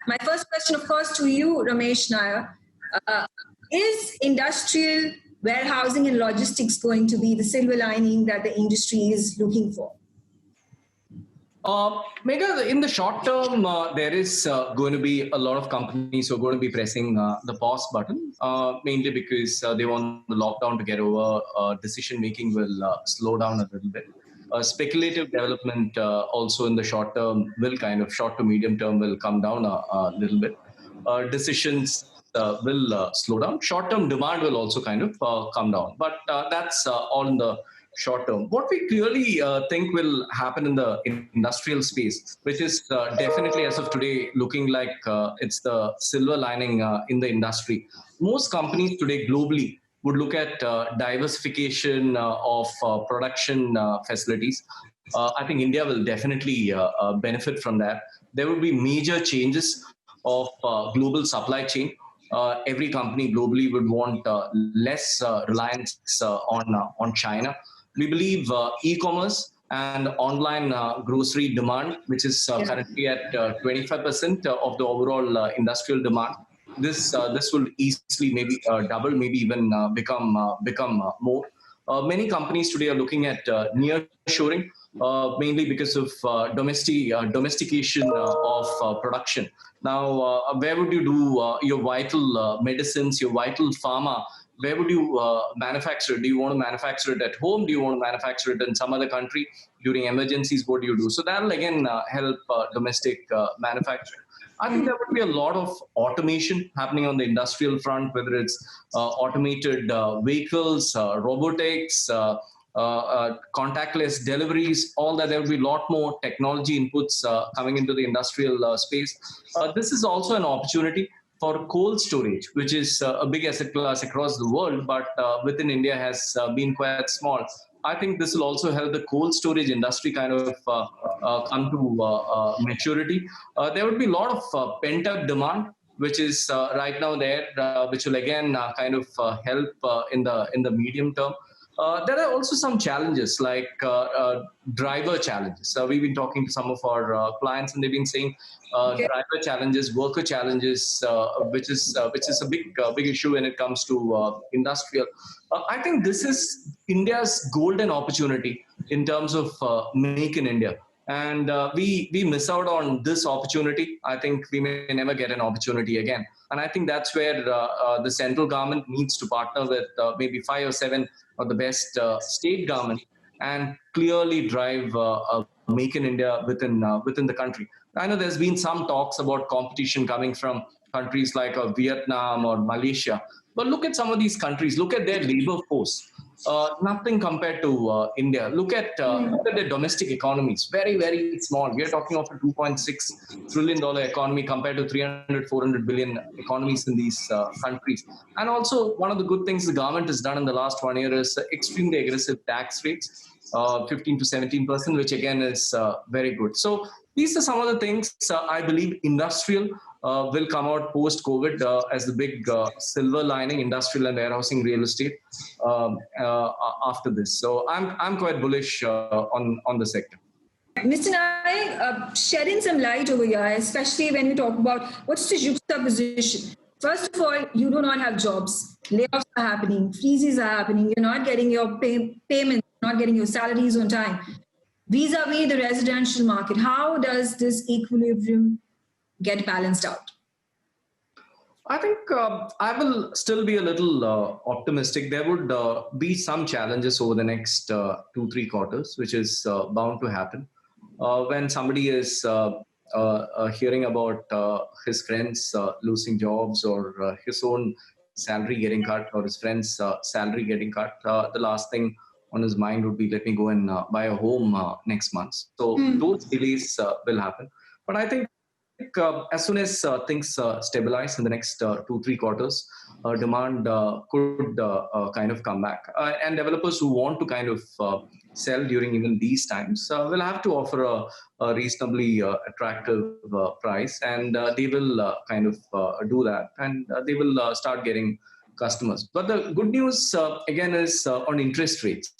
My first question, of course, to you, Ramesh Nair. Uh, is industrial warehousing and logistics going to be the silver lining that the industry is looking for? Megha, in the short term, there is going to be a lot of companies who are going to be pressing the pause button, mainly because they want the lockdown to get over. Decision making will slow down a little bit. Speculative development also in the short term will short to medium term will come down a little bit. Decisions will slow down. Short term demand will also come down, but that's all in the short term. What we clearly think will happen in the industrial space, which is definitely as of today looking like it's the silver lining in the industry. Most companies today globally would look at diversification of production facilities. I think India will definitely benefit from that. There will be major changes of global supply chain. Every company globally would want less reliance on China. We believe e-commerce and online grocery demand, which is currently at 25% of the overall industrial demand. This will easily maybe double, maybe even become more. Many companies today are looking at near shoring, mainly because of domestication of production. Now, where would you do your vital medicines, your vital pharma? Where would you manufacture it? Do you want to manufacture it at home? Do you want to manufacture it in some other country? During emergencies, what do you do? So that'll again help domestic manufacturing. I think there would be a lot of automation happening on the industrial front, whether it's automated vehicles, robotics, contactless deliveries, all that. There will be a lot more technology inputs coming into the industrial space. This is also an opportunity for cold storage, which is a big asset class across the world, but within India has been quite small. I think this will also help the cold storage industry come to maturity. There would be a lot of pent-up demand, which is right now there, which will again help in the medium term. There are also some challenges like driver challenges. We've been talking to some of our clients, and they've been saying driver challenges, worker challenges, which is a big issue when it comes to industrial. I think this is India's golden opportunity in terms of Make in India. And we miss out on this opportunity. I think we may never get an opportunity again. And I think that's where the central government needs to partner with maybe 5 or 7 of the best state government and clearly drive Make in India within the country. I know there's been some talks about competition coming from countries like Vietnam or Malaysia. But look at some of these countries. Look at their labor force. Nothing compared to India. Look at their domestic economies. Very, very small. We are talking of a $2.6 trillion economy compared to 300, 400 billion economies in these countries. And also, one of the good things the government has done in the last 1 year is extremely aggressive tax rates, 15 to 17%, which again is very good. So these are some of the things I believe industrial will come out post-COVID as the big silver lining, industrial and warehousing real estate after this. So I'm quite bullish on the sector. Mr. Naik, shedding some light over here, especially when you talk about what's the juxtaposition. First of all, you do not have jobs. Layoffs are happening. Freezes are happening. You're not getting your payments, not getting your salaries on time. Vis-a-vis the residential market, how does this equilibrium get balanced out? I think I will still be a little optimistic. There would be some challenges over the next 2-3 quarters, which is bound to happen. When somebody is hearing about his friends losing jobs or his own salary getting cut or his friend's salary getting cut, the last thing on his mind would be, let me go and buy a home next month. So those delays will happen. But I think as soon as things stabilize in the next 2-3 quarters, demand could come back. And developers who want to sell during even these times will have to offer a reasonably attractive price, and they will do that, and they will start getting customers. But the good news again is on interest rates.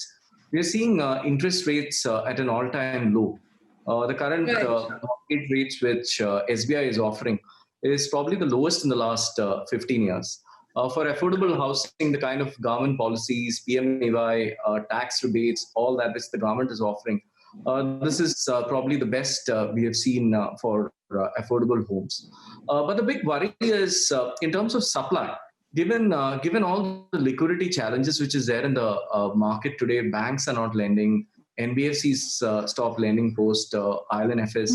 We are seeing interest rates at an all-time low. The current market rates which SBI is offering is probably the lowest in the last 15 years. For affordable housing, the kind of government policies, PMAY, tax rebates, all that which the government is offering, this is probably the best we have seen for affordable homes. But the big worry is in terms of supply. Given all the liquidity challenges which is there in the market today, banks are not lending. NBFCs stopped lending post ILNFS.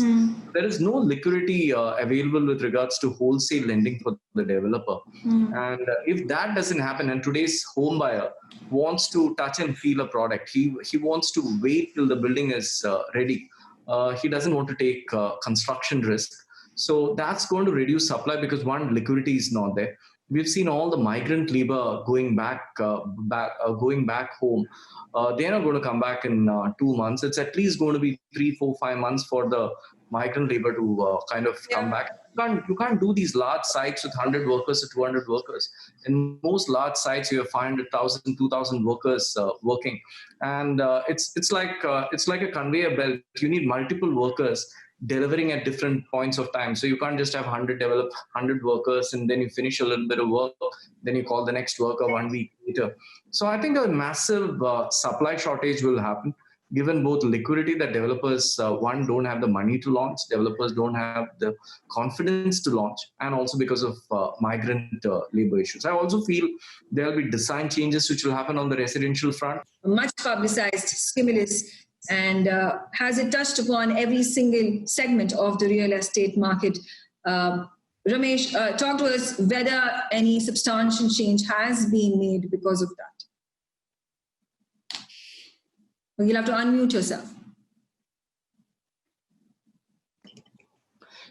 There is no liquidity available with regards to wholesale lending for the developer. And if that doesn't happen, and today's home buyer wants to touch and feel a product, he wants to wait till the building is ready. He doesn't want to take construction risk. So that's going to reduce supply because one, liquidity is not there. We've seen all the migrant labor going back home. They're not going to come back in 2 months. It's at least going to be 3, 4, 5 months for the migrant labor to kind of come back. You can't do these large sites with 100 workers or 200 workers. In most large sites, you have 500,000, 2,000 workers working, and it's like a conveyor belt. You need multiple workers delivering at different points of time. So you can't just have 100 workers and then you finish a little bit of work, then you call the next worker 1 week later. So I think a massive supply shortage will happen, given both liquidity that developers, one, don't have the money to launch, developers don't have the confidence to launch, and also because of migrant labor issues. I also feel there will be design changes which will happen on the residential front. Much publicized stimulus, and has it touched upon every single segment of the real estate market? Ramesh, talk to us whether any substantial change has been made because of that. You'll have to unmute yourself.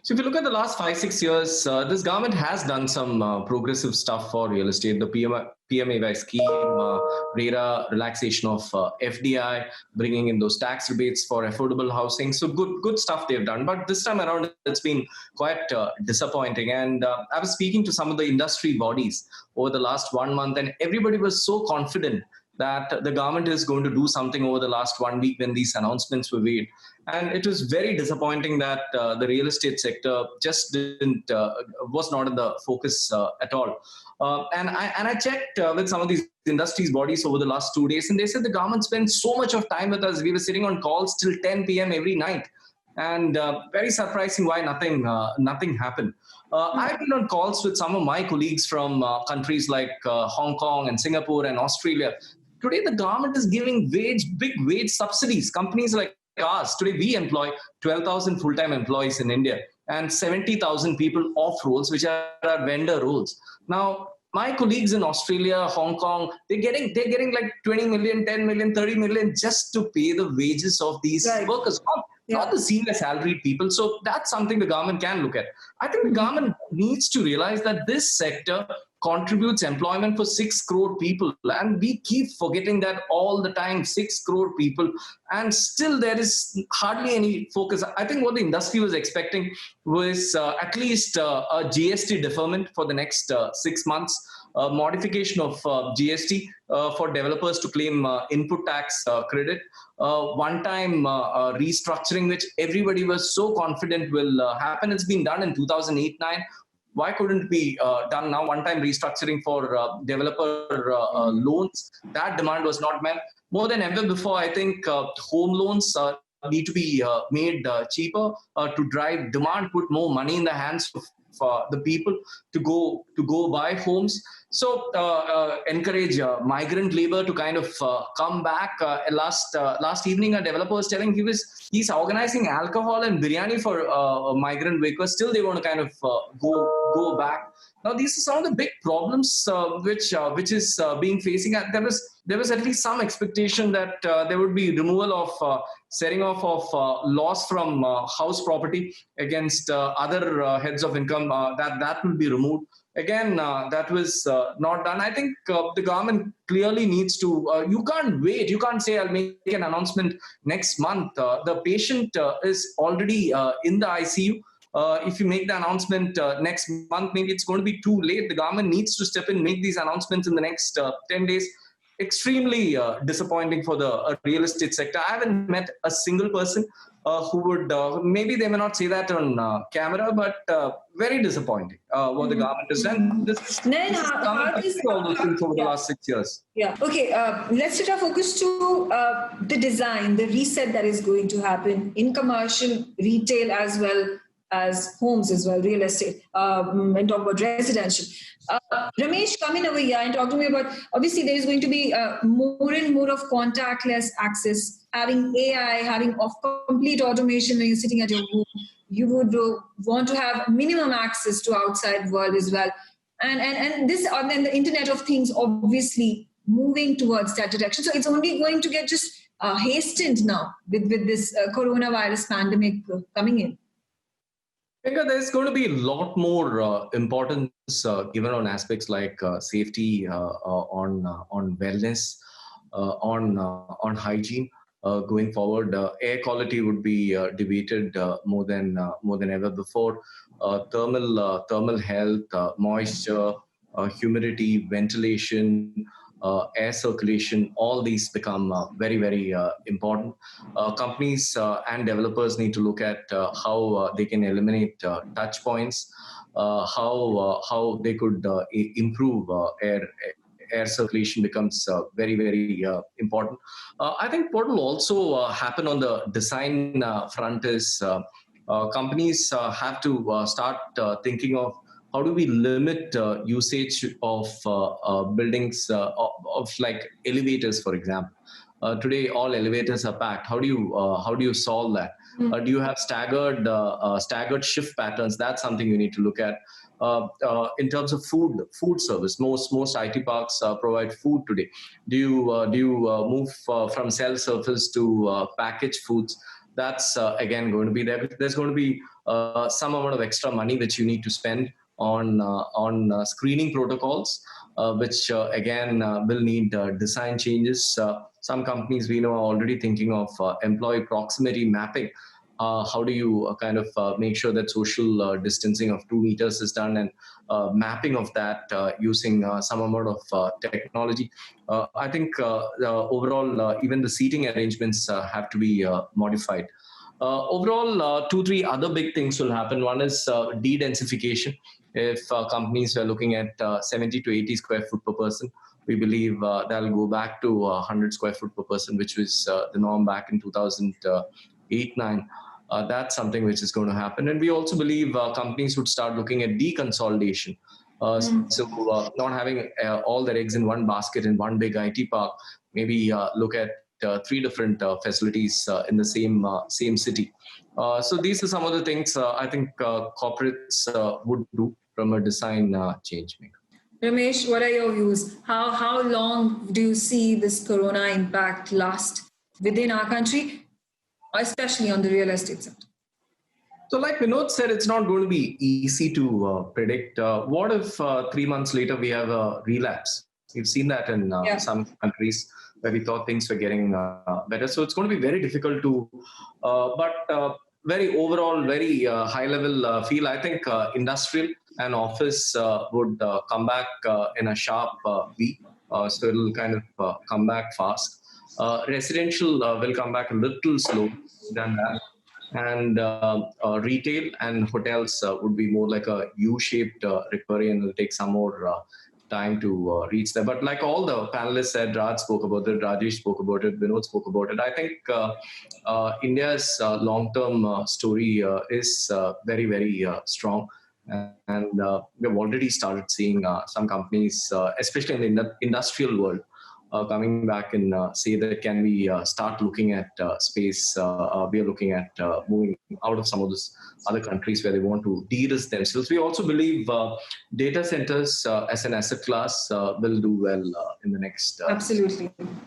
So if you look at the last 5-6 years, this government has done some progressive stuff for real estate. The PMAY scheme, RERA, relaxation of FDI, bringing in those tax rebates for affordable housing. So good stuff they've done. But this time around, it's been quite disappointing. And I was speaking to some of the industry bodies over the last 1 month, and everybody was so confident that the government is going to do something over the last 1 week when these announcements were made. And it was very disappointing that the real estate sector just was not in the focus at all. And I checked with some of these industries bodies over the last 2 days, and they said the government spent so much of time with us. We were sitting on calls till 10 p.m. every night. And very surprising why nothing happened. I've been on calls with some of my colleagues from countries like Hong Kong and Singapore and Australia. Today, the government is giving big wage subsidies. Companies like ours, today we employ 12,000 full-time employees in India and 70,000 people off roles, which are our vendor roles. Now, my colleagues in Australia, Hong Kong, they're getting like 20 million, 10 million, 30 million just to pay the wages of these workers. Not the senior salaried people. So that's something the government can look at. I think the government needs to realize that this sector contributes employment for 6 crore people. And we keep forgetting that all the time, 6 crore people. And still there is hardly any focus. I think what the industry was expecting was at least a GST deferment for the next 6 months. Modification of GST for developers to claim input tax credit, one-time restructuring, which everybody was so confident will happen. It's been done in 2008-9. Why couldn't it be done now? One-time restructuring for developer loans. That demand was not met. More than ever before, I think home loans need to be made cheaper to drive demand, put more money in the hands of the people to go buy homes. So encourage migrant labor to kind of come back. Last evening, a developer was telling he's organizing alcohol and biryani for migrant workers. Still, they want to kind of go back. Now, these are some of the big problems which is being facing. There was at least some expectation that there would be removal of setting off of loss from house property against other heads of income. That will be removed. Again, that was not done. I think the government clearly needs to, you can't wait. You can't say, I'll make an announcement next month. The patient is already in the ICU. If you make the announcement next month, maybe it's going to be too late. The government needs to step in, make these announcements in the next 10 days. extremely disappointing for the real estate sector. I haven't met a single person who would, maybe they may not say that on camera, but very disappointing what the government has done. Then This is government how to does fix all those things over the yeah. last 6 years. Yeah. Okay. Let's shift our focus to the design, the reset that is going to happen in commercial, retail, as well as homes as well, real estate, and talk about residential. Ramesh, come in over here and talk to me about. Obviously, there is going to be more and more of contactless access, having AI, having complete automation when you're sitting at your home. You would want to have minimum access to outside world as well, and this and then the Internet of Things obviously moving towards that direction. So it's only going to get just hastened now with this coronavirus pandemic coming in. There's going to be a lot more importance given on aspects like safety, on wellness, on hygiene. Going forward, air quality would be debated more than ever before. Thermal health, moisture, humidity, ventilation, air circulation, all these become very important. Companies and developers need to look at how they can eliminate touch points, how they could improve air circulation becomes very important. I think what will also happen on the design front is companies have to start thinking of how do we limit usage of buildings of like elevators, for example. Today, all elevators are packed. How do you solve that? Do you have staggered shift patterns? That's something you need to look at. In terms of food service, most IT parks provide food today. Do you move from self service to packaged foods? That's again going to be there. There's going to be some amount of extra money which you need to spend on screening protocols, which again will need design changes. Some companies we know are already thinking of employee proximity mapping. How do you kind of make sure that social distancing of 2 meters is done, and mapping of that using some amount of technology. I think overall, even the seating arrangements have to be modified. Overall, 2, 3 other big things will happen. One is de-densification. If companies are looking at 70 to 80 square foot per person, we believe that'll go back to 100 square foot per person, which was the norm back in 2008-9. That's something which is going to happen. And we also believe companies would start looking at deconsolidation. So not having all their eggs in one basket in one big IT park, maybe look at 3 different facilities in the same city. So these are some of the things I think corporates would do from a design change maker. Ramesh, what are your views? How long do you see this corona impact last within our country, especially on the real estate sector? So, like Vinod said, it's not going to be easy to predict. What if 3 months later we have a relapse? We've seen that in some countries where we thought things were getting better. So it's going to be very difficult to, but very overall, very high level feel. I think industrial and office would come back in a sharp V. So it'll kind of come back fast. Residential will come back a little slow than that. And retail and hotels would be more like a U-shaped recovery, and it'll take some more time to reach there. But like all the panelists said, Raj spoke about it, Rajesh spoke about it, Vinod spoke about it. I think India's long-term story is very strong. And we've already started seeing some companies, especially in the industrial world, coming back and say that can we start looking at space. We are looking at moving out of some of those other countries where they want to de-risk themselves. We also believe data centers as an asset class will do well in the next. Absolutely.